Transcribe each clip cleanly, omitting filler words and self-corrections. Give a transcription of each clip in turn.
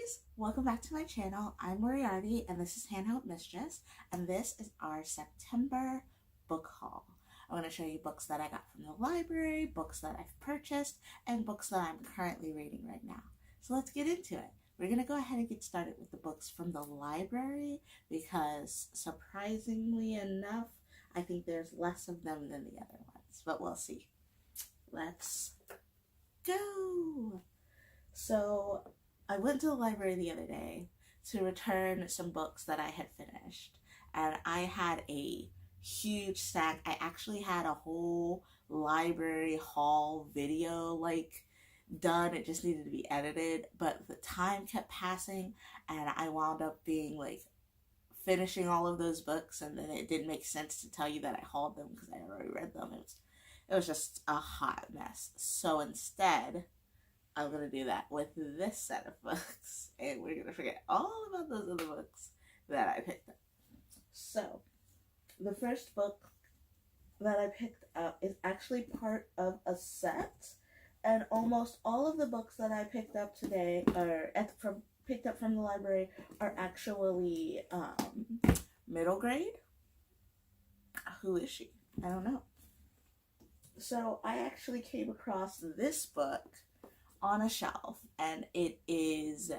guys! Welcome back to my channel. I'm Moriarty and this is Handheld Mistress, and this is our September book haul. I'm going to show you books that I got from the library, books that I've purchased, and books that I'm currently reading right now. So let's get into it. We're going to go ahead and get started with the books from the library because surprisingly enough, I think there's less of them than the other ones, but we'll see. Let's go! So I went to the library the other day to return some books that I had finished, and I had a huge stack. I actually had a whole library haul video done. It just needed to be edited, but the time kept passing and I wound up being finishing all of those books, and then it didn't make sense to tell you that I hauled them because I had already read them. It was just a hot mess. So instead, I'm going to do that with this set of books, and we're going to forget all about those other books that I picked up. So, the first book that I picked up is actually part of a set, and almost all of the books that I picked up today, picked up from the library, are actually middle grade. Who is she? I don't know. So, I actually came across this book on a shelf, and it is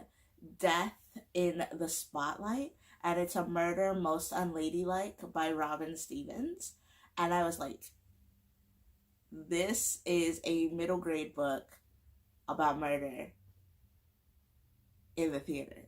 Death in the Spotlight, and it's A Murder Most Unladylike by Robin Stevens. And I was like, this is a middle grade book about murder in the theater.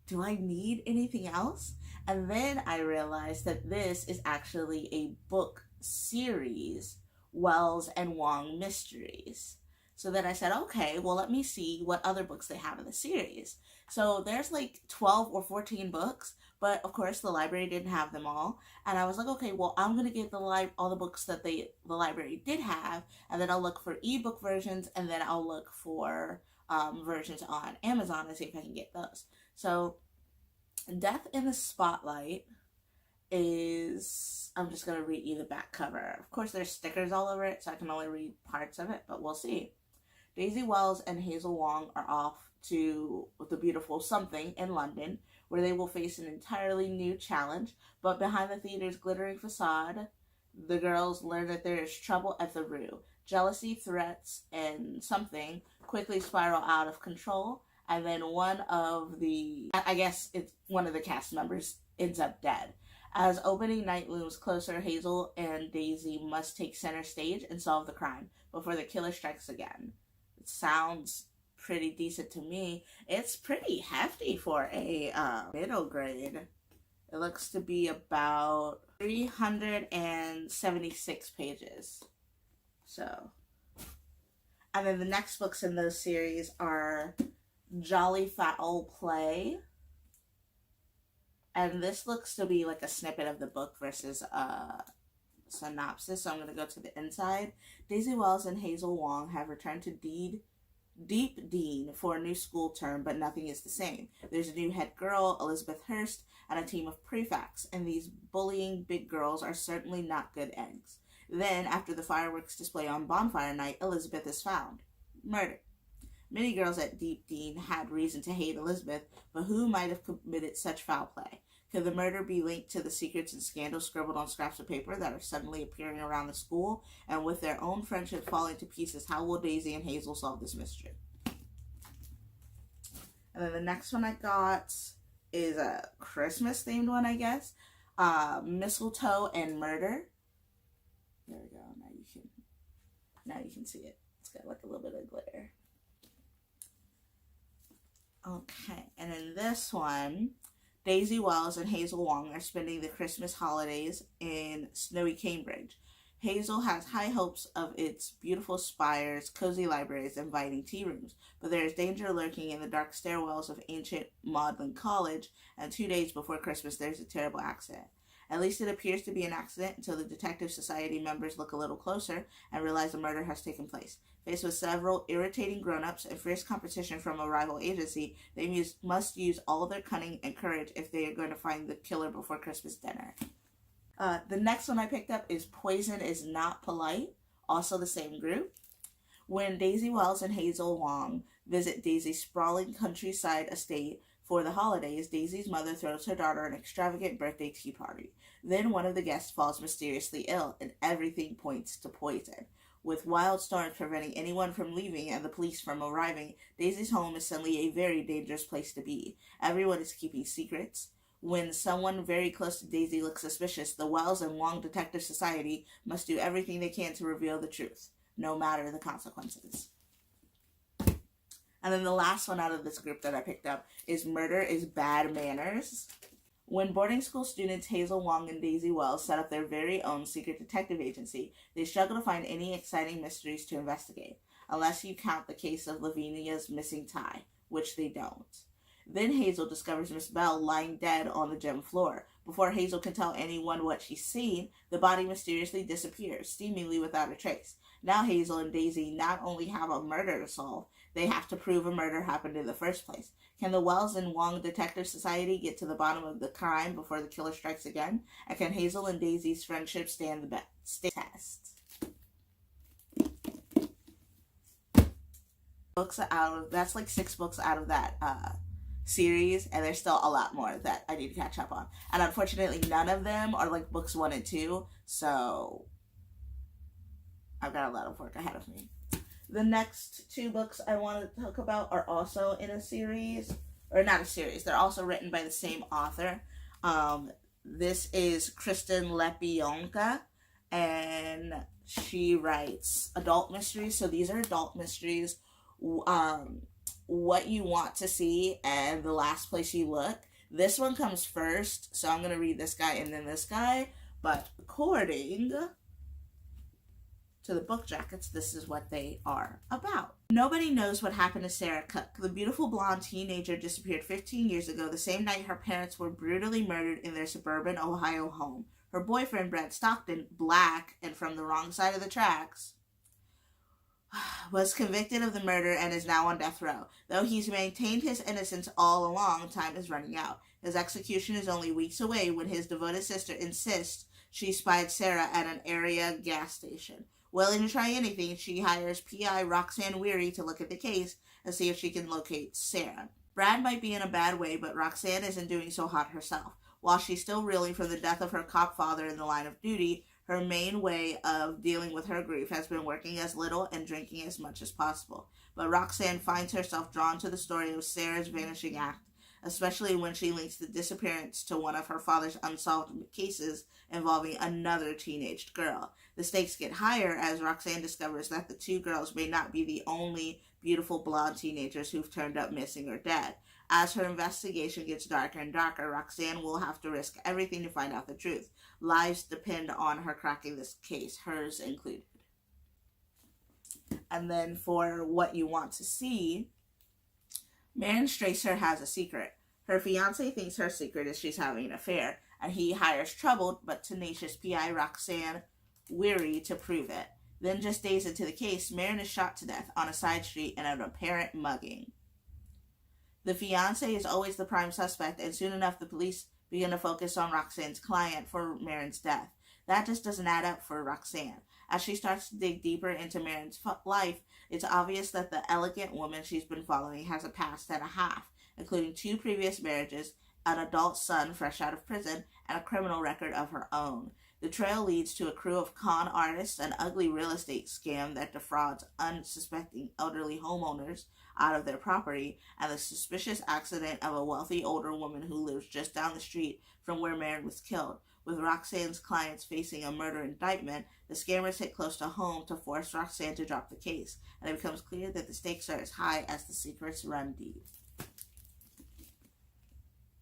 Do I need anything else? And then I realized that this is actually a book series, Wells and Wong Mysteries. So then I said, okay, well, let me see what other books they have in the series. So there's 12 or 14 books, but of course the library didn't have them all. And I was like, okay, well, I'm going to get all the books that the library did have, and then I'll look for ebook versions, and then I'll look for versions on Amazon and see if I can get those. So Death in the Spotlight is, I'm just going to read you the back cover. Of course, there's stickers all over it, so I can only read parts of it, but we'll see. Daisy Wells and Hazel Wong are off to the beautiful something in London, where they will face an entirely new challenge. But behind the theater's glittering facade, the girls learn that there is trouble at the Rue. Jealousy, threats, and something quickly spiral out of control, and then one of the cast members ends up dead. As opening night looms closer, Hazel and Daisy must take center stage and solve the crime before the killer strikes again. It sounds pretty decent to me. It's pretty hefty for a middle grade. It looks to be about 376 pages. So, and then the next books in those series are Jolly Foul Play. And this looks to be like a snippet of the book versus a synopsis, so I'm going to go to the inside. Daisy Wells and Hazel Wong have returned to Deep Dean for a new school term, but nothing is the same. There's a new head girl, Elizabeth Hurst, and a team of prefects, and these bullying big girls are certainly not good eggs. Then, after the fireworks display on bonfire night, Elizabeth is found. Murdered. Many girls at Deep Dean had reason to hate Elizabeth, but who might have committed such foul play? Could the murder be linked to the secrets and scandals scribbled on scraps of paper that are suddenly appearing around the school? And with their own friendship falling to pieces, how will Daisy and Hazel solve this mystery? And then the next one I got is a Christmas-themed one, I guess. Mistletoe and Murder. There we go. Now you can see it. It's got a little bit of glitter. Okay, and in this one, Daisy Wells and Hazel Wong are spending the Christmas holidays in snowy Cambridge. Hazel has high hopes of its beautiful spires, cozy libraries, and inviting tea rooms, but there is danger lurking in the dark stairwells of ancient Magdalen College, and 2 days before Christmas there's a terrible accident. At least it appears to be an accident until the Detective Society members look a little closer and realize a murder has taken place. Faced with several irritating grown-ups and fierce competition from a rival agency, they must use all their cunning and courage if they are going to find the killer before Christmas dinner. The next one I picked up is Poison is Not Polite, also the same group. When Daisy Wells and Hazel Wong visit Daisy's sprawling countryside estate for the holidays, Daisy's mother throws her daughter an extravagant birthday tea party. Then one of the guests falls mysteriously ill, and everything points to poison. With wild storms preventing anyone from leaving and the police from arriving, Daisy's home is suddenly a very dangerous place to be. Everyone is keeping secrets. When someone very close to Daisy looks suspicious, the Wells and Wong Detective Society must do everything they can to reveal the truth, no matter the consequences. And then the last one out of this group that I picked up is Murder is Bad Manners. When boarding school students Hazel Wong and Daisy Wells set up their very own secret detective agency, they struggle to find any exciting mysteries to investigate, unless you count the case of Lavinia's missing tie, which they don't. Then Hazel discovers Miss Bell lying dead on the gym floor. Before Hazel can tell anyone what she's seen, the body mysteriously disappears, seemingly without a trace. Now Hazel and Daisy not only have a murder to solve, they have to prove a murder happened in the first place. Can the Wells and Wong Detective Society get to the bottom of the crime before the killer strikes again? And can Hazel and Daisy's friendship stand the test? That's like 6 books out of that series, and there's still a lot more that I need to catch up on. And unfortunately, none of them are like books 1 and 2, so I've got a lot of work ahead of me. The next 2 books I want to talk about are also in a series, or not a series, they're also written by the same author. This is Kristen Lepionka, and she writes adult mysteries, so these are adult mysteries. What You Want to See and The Last Place You Look. This one comes first, so I'm going to read this guy and then this guy, but according to the book jackets, this is what they are about. Nobody knows what happened to Sarah Cook. The beautiful blonde teenager disappeared 15 years ago, the same night her parents were brutally murdered in their suburban Ohio home. Her boyfriend, Brad Stockton, black and from the wrong side of the tracks, was convicted of the murder and is now on death row. Though he's maintained his innocence all along, time is running out. His execution is only weeks away when his devoted sister insists she spied Sarah at an area gas station. Willing to try anything, she hires P.I. Roxanne Weary to look at the case and see if she can locate Sarah. Brad might be in a bad way, but Roxanne isn't doing so hot herself. While she's still reeling from the death of her cop father in the line of duty, her main way of dealing with her grief has been working as little and drinking as much as possible. But Roxanne finds herself drawn to the story of Sarah's vanishing act, especially when she links the disappearance to one of her father's unsolved cases involving another teenaged girl. The stakes get higher as Roxanne discovers that the 2 girls may not be the only beautiful blonde teenagers who've turned up missing or dead. As her investigation gets darker and darker, Roxanne will have to risk everything to find out the truth. Lives depend on her cracking this case, hers included. And then for What You Want to See, Marion Stracer has a secret. Her fiance thinks her secret is she's having an affair, and he hires troubled but tenacious P.I. Roxanne Weary to prove it. Then just days into the case, Marion is shot to death on a side street in an apparent mugging. The fiance is always the prime suspect, and soon enough the police begin to focus on Roxanne's client for Marion's death. That just doesn't add up for Roxanne. As she starts to dig deeper into Marion's life, it's obvious that the elegant woman she's been following has a past and a half, including 2 previous marriages, an adult son fresh out of prison, and a criminal record of her own. The trail leads to a crew of con artists, an ugly real estate scam that defrauds unsuspecting elderly homeowners out of their property, and the suspicious accident of a wealthy older woman who lives just down the street from where Marion was killed. With Roxanne's clients facing a murder indictment, the scammers hit close to home to force Roxanne to drop the case, and it becomes clear that the stakes are as high as the secrets run deep.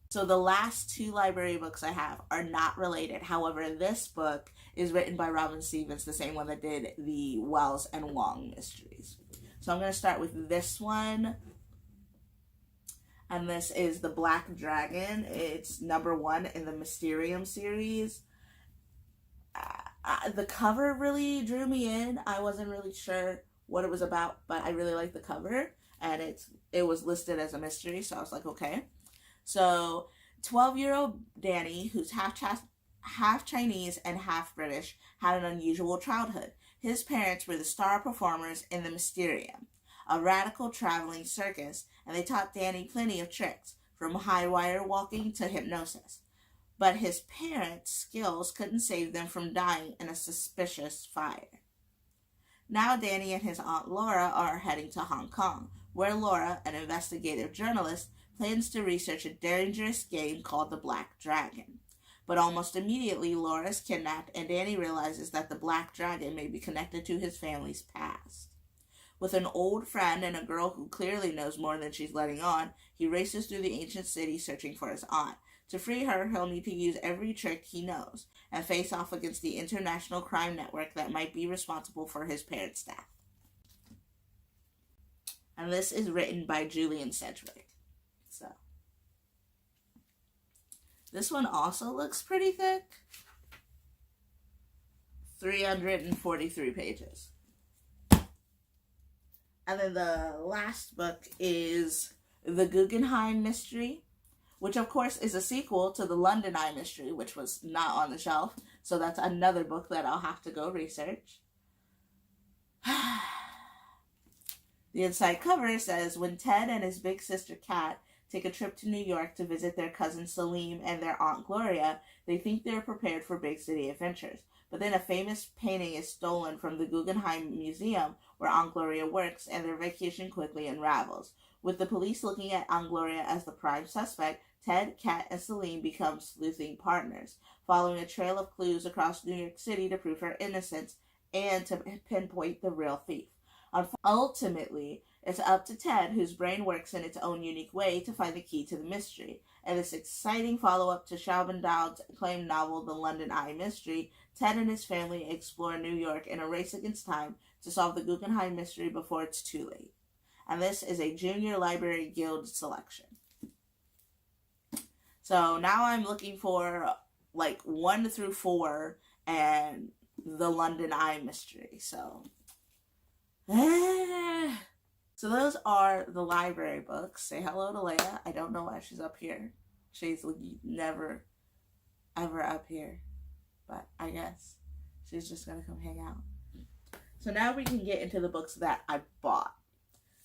So the last 2 library books I have are not related. However, this book is written by Robin Stevens, the same one that did the Wells and Wong mysteries. So I'm going to start with this one. And this is The Black Dragon. It's number 1 in the Mysterium series. The cover really drew me in. I wasn't really sure what it was about, but I really liked the cover. And it was listed as a mystery, so I was like, okay. So 12-year-old Danny, who's half Chinese and half British, had an unusual childhood. His parents were the star performers in the Mysterium, a radical traveling circus, and they taught Danny plenty of tricks, from high wire walking to hypnosis. But his parents' skills couldn't save them from dying in a suspicious fire. Now Danny and his Aunt Laura are heading to Hong Kong, where Laura, an investigative journalist, plans to research a dangerous game called the Black Dragon. But almost immediately, Laura is kidnapped, and Danny realizes that the Black Dragon may be connected to his family's past. With an old friend and a girl who clearly knows more than she's letting on, he races through the ancient city searching for his aunt. To free her, he'll need to use every trick he knows and face off against the international crime network that might be responsible for his parents' death. And this is written by Julian Sedgwick. So, this one also looks pretty thick. 343 pages. And then the last book is The Guggenheim Mystery, which of course is a sequel to The London Eye Mystery, which was not on the shelf. So that's another book that I'll have to go research. The inside cover says, when Ted and his big sister Kat take a trip to New York to visit their cousin Salim and their Aunt Gloria, they think they're prepared for big city adventures. But then a famous painting is stolen from the Guggenheim Museum where Aunt Gloria works, and their vacation quickly unravels. With the police looking at Aunt Gloria as the prime suspect, Ted, Kat, and Salim become sleuthing partners, following a trail of clues across New York City to prove her innocence and to pinpoint the real thief. Ultimately, it's up to Ted, whose brain works in its own unique way, to find the key to the mystery. In this exciting follow-up to Siobhan Dowd's acclaimed novel, The London Eye Mystery, Ted and his family explore New York in a race against time to solve the Guggenheim mystery before it's too late. And this is a Junior Library Guild selection. So now I'm looking for like 1 through 4 and The London Eye Mystery. So those are the library books. Say hello to Leia. I don't know why she's up here. She's never, ever up here. But I guess she's just going to come hang out. So now we can get into the books that I bought.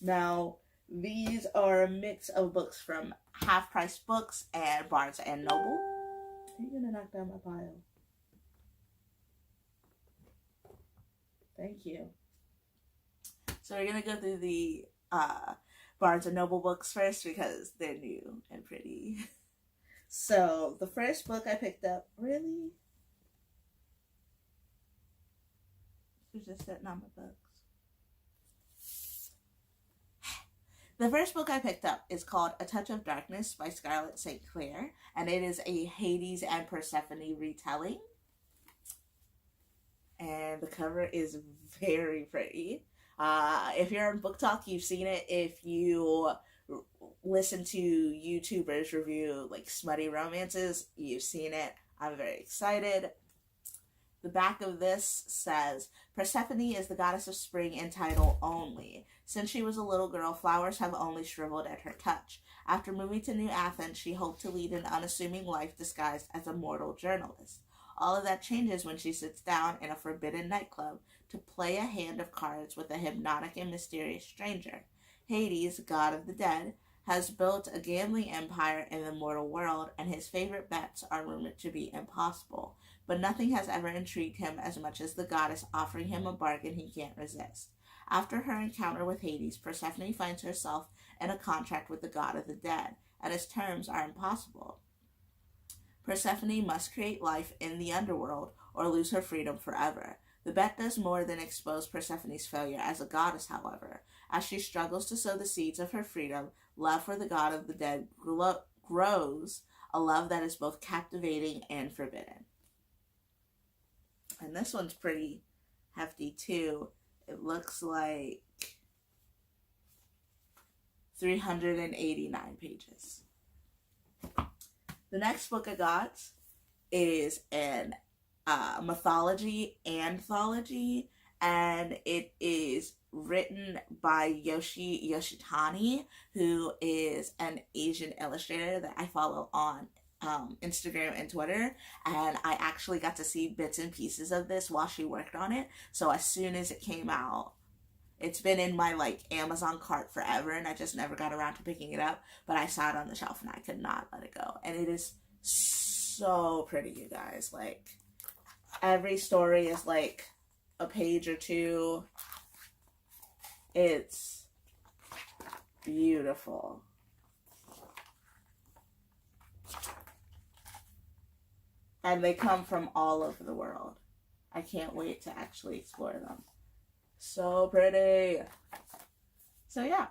Now, these are a mix of books from Half Price Books and Barnes & Noble. Are you going to knock down my pile? Thank you. So we're going to go through the Barnes & Noble books first because they're new and pretty. So the first book I picked up, really? She's just sitting on my books. The first book I picked up is called A Touch of Darkness by Scarlett St. Clair, and it is a Hades and Persephone retelling. And the cover is very pretty. If you're on Book Talk, you've seen it. If you listen to YouTubers review like smutty romances, you've seen it. I'm very excited. The back of this says, Persephone is the goddess of spring in title only. Since she was a little girl, flowers have only shriveled at her touch. After moving to New Athens, she hoped to lead an unassuming life disguised as a mortal journalist. All of that changes when she sits down in a forbidden nightclub to play a hand of cards with a hypnotic and mysterious stranger. Hades, god of the dead, has built a gambling empire in the mortal world, and his favorite bets are rumored to be impossible. But nothing has ever intrigued him as much as the goddess offering him a bargain he can't resist. After her encounter with Hades, Persephone finds herself in a contract with the god of the dead, and his terms are impossible. Persephone must create life in the underworld or lose her freedom forever. The bet does more than expose Persephone's failure as a goddess, however. As she struggles to sow the seeds of her freedom, love for the god of the dead grows, a love that is both captivating and forbidden. And this one's pretty hefty too. It looks like 389 pages. The next book I got is an mythology anthology, and it is written by Yoshi Yoshitani, who is an Asian illustrator that I follow on Instagram and Twitter, and I actually got to see bits and pieces of this while she worked on it. So as soon as it came out, It's been in my like Amazon cart forever and I just never got around to picking it up, but I saw it on the shelf and I could not let it go. And it is so pretty, you guys. Like, every story is like a page or two. It's beautiful. And they come from all over the world. I can't wait to actually explore them. So pretty. So yeah,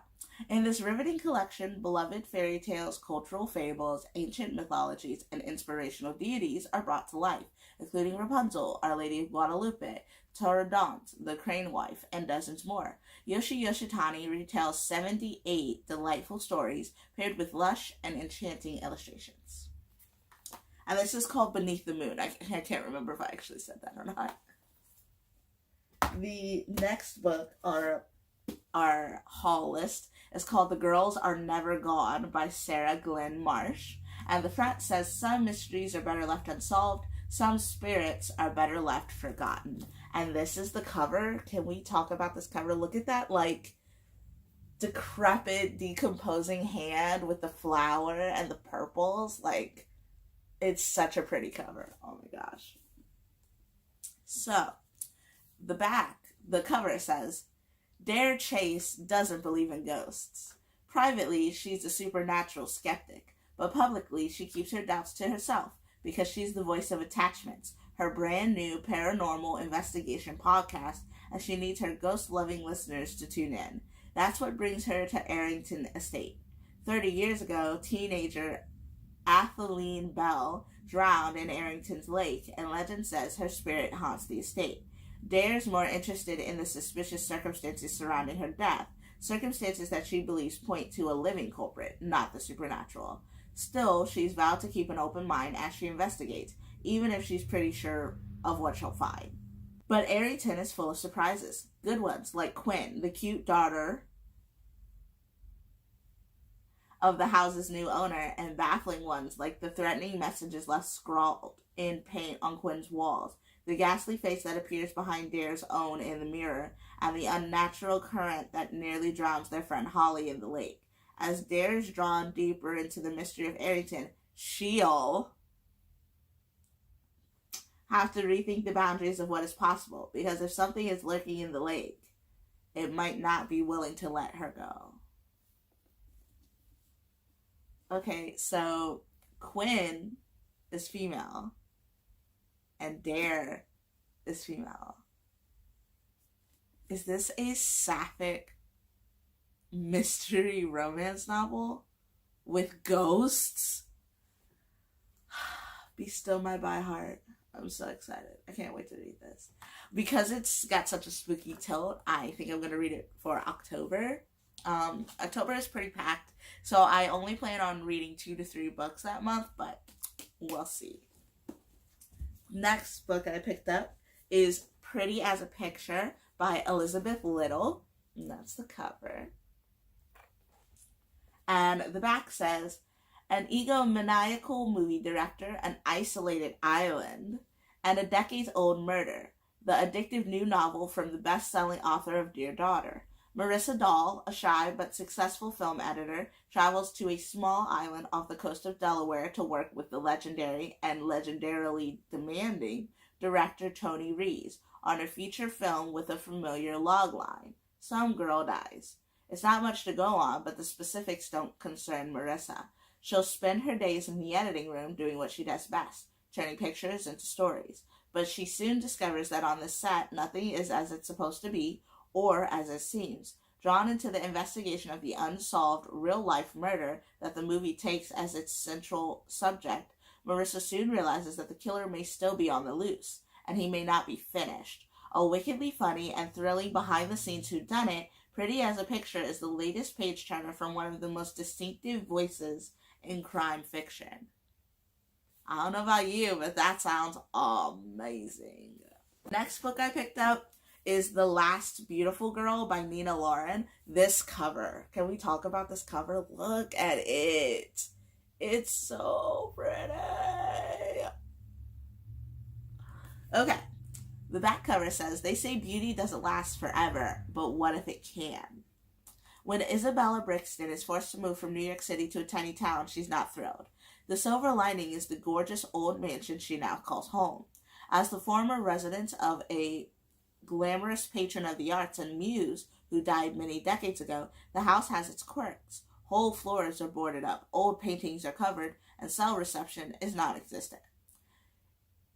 in this riveting collection, beloved fairy tales, cultural fables, ancient mythologies, and inspirational deities are brought to life, including Rapunzel, Our Lady of Guadalupe, Toradante, the Crane Wife, and dozens more. Yoshi Yoshitani retells 78 delightful stories paired with lush and enchanting illustrations. And this is called Beneath the Moon. I can't remember if I actually said that or not. The next book, our haul list, is called The Girls Are Never Gone by Sarah Glenn Marsh. And the front says, some mysteries are better left unsolved, some spirits are better left forgotten. And this is the cover. Can we talk about this cover? Look at that, like, decrepit, decomposing hand with the flower and the purples. Like, it's such a pretty cover. Oh my gosh. So, the cover says, Dare Chase doesn't believe in ghosts. Privately, she's a supernatural skeptic, but publicly she keeps her doubts to herself because she's the voice of Attachments, her brand new paranormal investigation podcast, and she needs her ghost-loving listeners to tune in. That's what brings her to Arrington Estate. 30 years ago, teenager Atheline Bell drowned in Arrington's Lake, and legend says her spirit haunts the estate. Dare's more interested in the suspicious circumstances surrounding her death, circumstances that she believes point to a living culprit, not the supernatural. Still, she's vowed to keep an open mind as she investigates, even if she's pretty sure of what she'll find. But Arrington is full of surprises. Good ones, like Quinn, the cute daughter of the house's new owner, and baffling ones like the threatening messages left scrawled in paint on Quinn's walls, the ghastly face that appears behind Dare's own in the mirror, and the unnatural current that nearly drowns their friend Holly in the lake. As Dare is drawn deeper into the mystery of Arrington, she'll have to rethink the boundaries of what is possible, because if something is lurking in the lake, it might not be willing to let her go. Okay, so Quinn is female and Dare is female. Is this a sapphic mystery romance novel with ghosts? Be still my by heart. I'm so excited. I can't wait to read this. Because it's got such a spooky tilt, I think I'm going to read it for October. October is pretty packed, so I only plan on reading 2 to 3 books that month, but we'll see. Next book I picked up is Pretty as a Picture by Elizabeth Little, and that's the cover. And the back says, an egomaniacal movie director, an isolated island, and a decades-old murder, the addictive new novel from the best-selling author of Dear Daughter. Marissa Dahl, a shy but successful film editor, travels to a small island off the coast of Delaware to work with the legendary and legendarily demanding director Tony Rees on a feature film with a familiar logline. Some girl dies. It's not much to go on, but the specifics don't concern Marissa. She'll spend her days in the editing room doing what she does best, turning pictures into stories. But she soon discovers that on the set, nothing is as it's supposed to be, or as it seems. Drawn into the investigation of the unsolved real-life murder that the movie takes as its central subject, Marissa soon realizes that the killer may still be on the loose, and he may not be finished. A wickedly funny and thrilling behind-the-scenes whodunit, Pretty as a Picture is the latest page-turner from one of the most distinctive voices in crime fiction. I don't know about you, but that sounds amazing. Next book I picked up is The Last Beautiful Girl by Nina Lauren. This cover. Can we talk about this cover? Look at it. It's so pretty. Okay. The back cover says, "They say beauty doesn't last forever, but what if it can?" When Isabella Brixton is forced to move from New York City to a tiny town, she's not thrilled. The silver lining is the gorgeous old mansion she now calls home. As the former residence of a glamorous patron of the arts and muse who died many decades ago, the house has its quirks. Whole floors are boarded up, old paintings are covered, and cell reception is non-existent.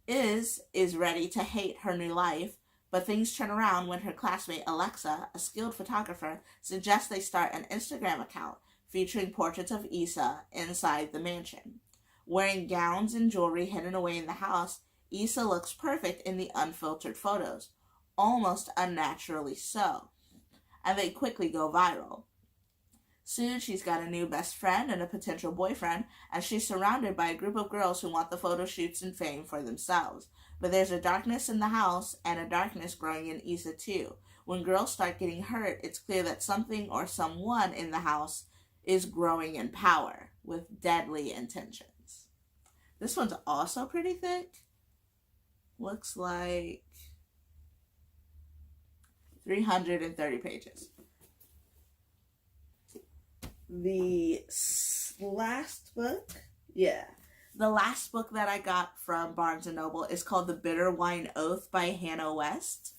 Is ready to hate her new life, but things turn around when her classmate Alexa, a skilled photographer, suggests they start an Instagram account featuring portraits of Issa inside the mansion. Wearing gowns and jewelry hidden away in the house, Issa looks perfect in the unfiltered photos, almost unnaturally so, and they quickly go viral. Soon she's got a new best friend and a potential boyfriend, and she's surrounded by a group of girls who want the photo shoots and fame for themselves. But there's a darkness in the house and a darkness growing in Issa too. When girls start getting hurt, it's clear that something or someone in the house is growing in power with deadly intentions. This one's also pretty thick. Looks like 330 pages. The last book, the last book that I got from Barnes & Noble is called The Bitter Wine Oath by Hannah West.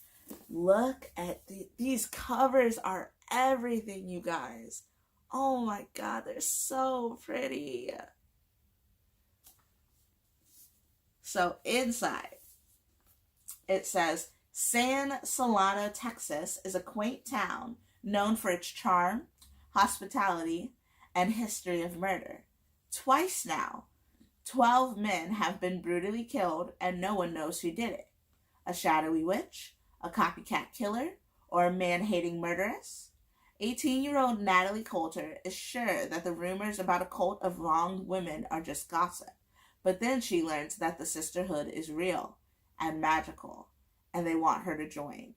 Look at these covers are everything, you guys. Oh my god, they're so pretty. So inside, it says, San Solano, Texas is a quaint town known for its charm, hospitality, and history of murder. Twice now, 12 men have been brutally killed and no one knows who did it. A shadowy witch, a copycat killer, or a man-hating murderess? 18-year-old Natalie Coulter is sure that the rumors about a cult of wronged women are just gossip. But then she learns that the sisterhood is real and magical, and they want her to join.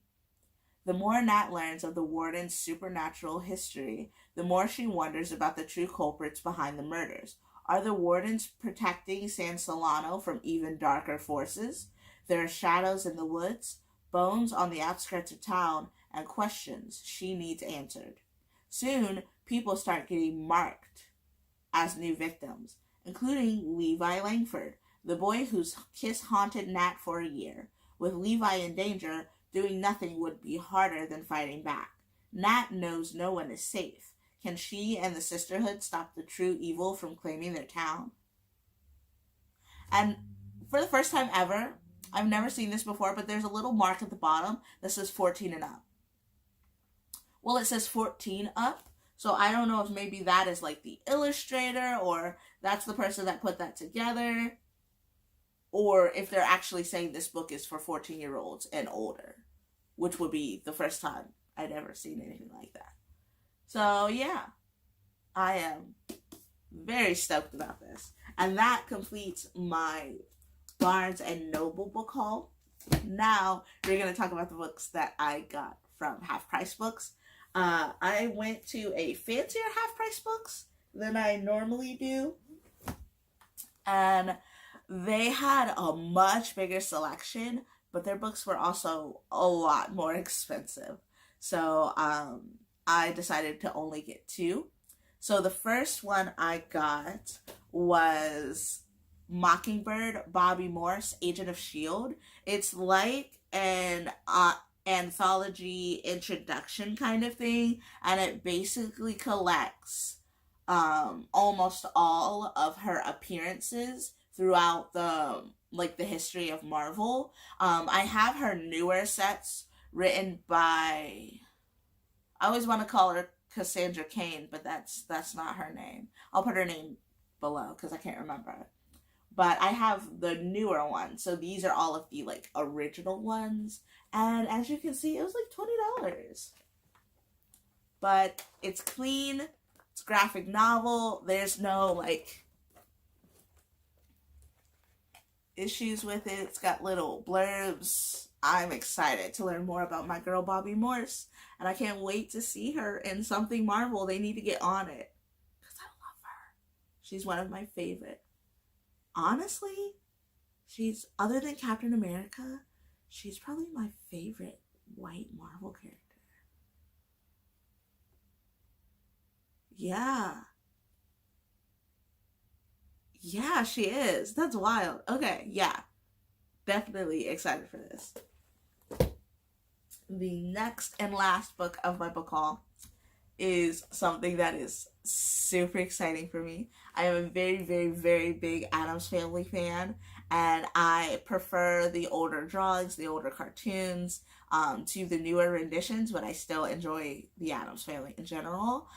The more Nat learns of the warden's supernatural history, the more she wonders about the true culprits behind the murders. Are the wardens protecting San Solano from even darker forces? There are shadows in the woods, bones on the outskirts of town, and questions she needs answered. Soon, people start getting marked as new victims, including Levi Langford, the boy whose kiss haunted Nat for a year. With Levi in danger, doing nothing would be harder than fighting back. Nat knows no one is safe. Can she and the sisterhood stop the true evil from claiming their town? And for the first time ever, I've never seen this before, but there's a little mark at the bottom that says 14 and up. Well, it says 14 up, so I don't know if maybe that is like the illustrator or that's the person that put that together, or if they're actually saying this book is for 14-year-olds and older, which would be the first time I'd ever seen anything like that. So yeah, I am very stoked about this. And that completes my Barnes and Noble book haul. Now we're going to talk about the books that I got from Half Price Books. I went to a fancier Half Price Books than I normally do. And they had a much bigger selection, but their books were also a lot more expensive. So I decided to only get two. So the first one I got was Mockingbird, Bobby Morse, Agent of S.H.I.E.L.D. It's like an anthology introduction kind of thing, and it basically collects almost all of her appearances throughout the history of Marvel. I have her newer sets written by, I always want to call her Cassandra Cain, but that's not her name. I'll put her name below because I can't remember. But I have the newer one, so these are all of the original ones. And as you can see, it was like $20. But it's clean. It's a graphic novel. There's no issues with it. It's got little blurbs. I'm excited to learn more about my girl Bobby Morse, and I can't wait to see her in something Marvel. They need to get on it because I love her. She's one of my favorite. Honestly, she's, other than Captain America, She's probably my favorite white Marvel character. Yeah. Yeah, she is. That's wild. Okay, yeah. Definitely excited for this. The next and last book of my book haul is something that is super exciting for me. I am a very, very, very big Addams Family fan, and I prefer the older drawings, the older cartoons, to the newer renditions, but I still enjoy the Addams Family in general.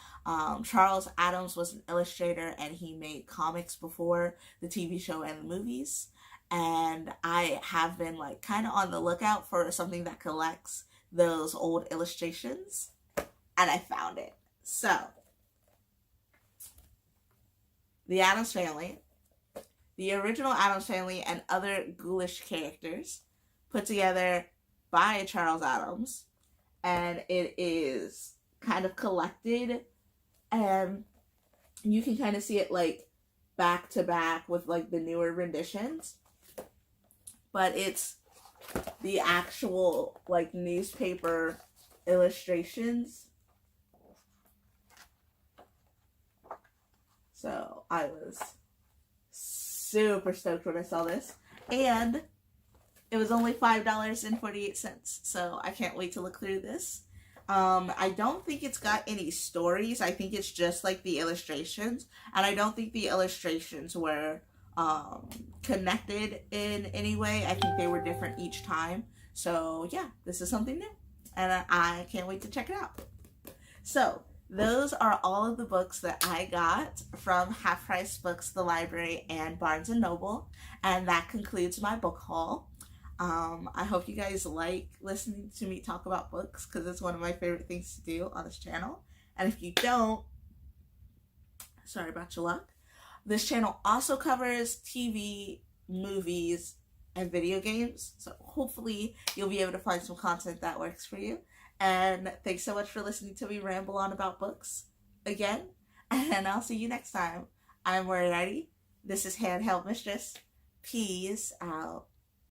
Charles Addams was an illustrator, and he made comics before the TV show and the movies. And I have been like kind of on the lookout for something that collects those old illustrations, and I found it. So, the Addams Family, the original Addams Family, and other ghoulish characters put together by Charles Addams, and it is kind of collected, and you can kind of see it like back to back with like the newer renditions, but it's the actual like newspaper illustrations. So I was super stoked when I saw this, and it was only $5.48. So I can't wait to look through this. I don't think it's got any stories. I think it's just like the illustrations, and I don't think the illustrations were connected in any way. I think they were different each time. So yeah, this is something new, and I can't wait to check it out. So those are all of the books that I got from Half Price Books, the library, and Barnes & Noble, and that concludes my book haul. I hope you guys like listening to me talk about books, because it's one of my favorite things to do on this channel. And if you don't, sorry about your luck. This channel also covers TV, movies, and video games, so hopefully you'll be able to find some content that works for you. And thanks so much for listening to me ramble on about books again, and I'll see you next time. I'm Moriarty. This is Handheld Mistress. Peace out.